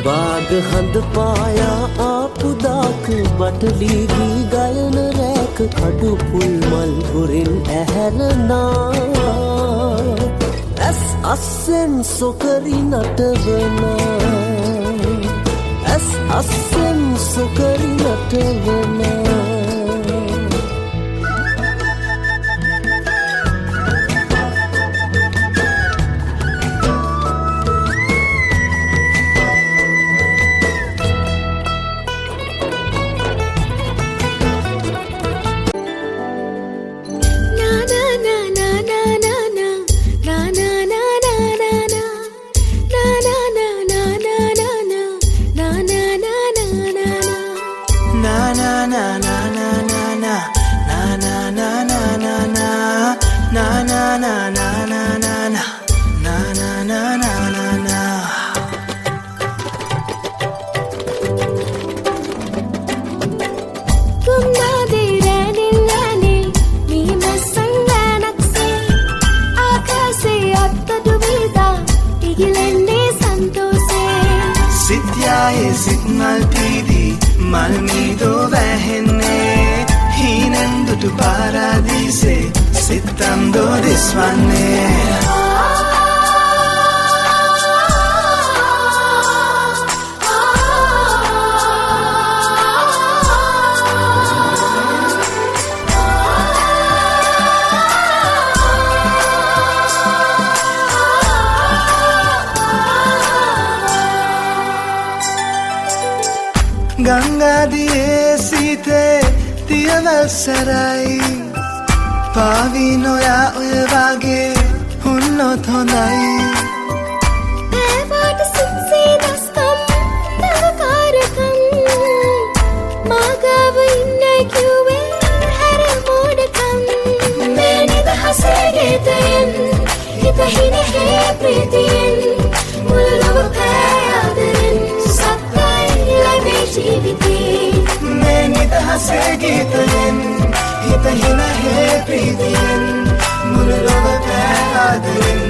बाग हंद पाया आपुदाक बटली गी गायन रैक खडु पुलमल गुरिन ඇහැරනා ඇස් අස්සෙන් සොකරි නටවනා ඇස් අස්සෙන් සොකරි නටවනා සිත්මල් පීදී මල් මීදෝ වැහෙන්නේ හීනෙන් දුටු පාරාදීසේ සිත්තම් දෝ දිස්වන්නේ ගංගාදියේ සීතේ තියවල් සරයි පාවි නොයා ඔය වගේ හුන්නොත් හොඳයි ඒවට සිත්සේ දස්කම් නවකාරකම් මාගව ඉන්න කිව්වේ හැර මෝඩකම් මේ නිදහසේ ගීතයෙන් හිත හිනෙහේ ප්‍රීතියෙන් මුළු ලොව පෑයාදෙන් මේ නිදහසේ ගීතයෙන් හිත හින හේ ප්‍රීතියෙන් මුළු ලොව පෑආදෙන්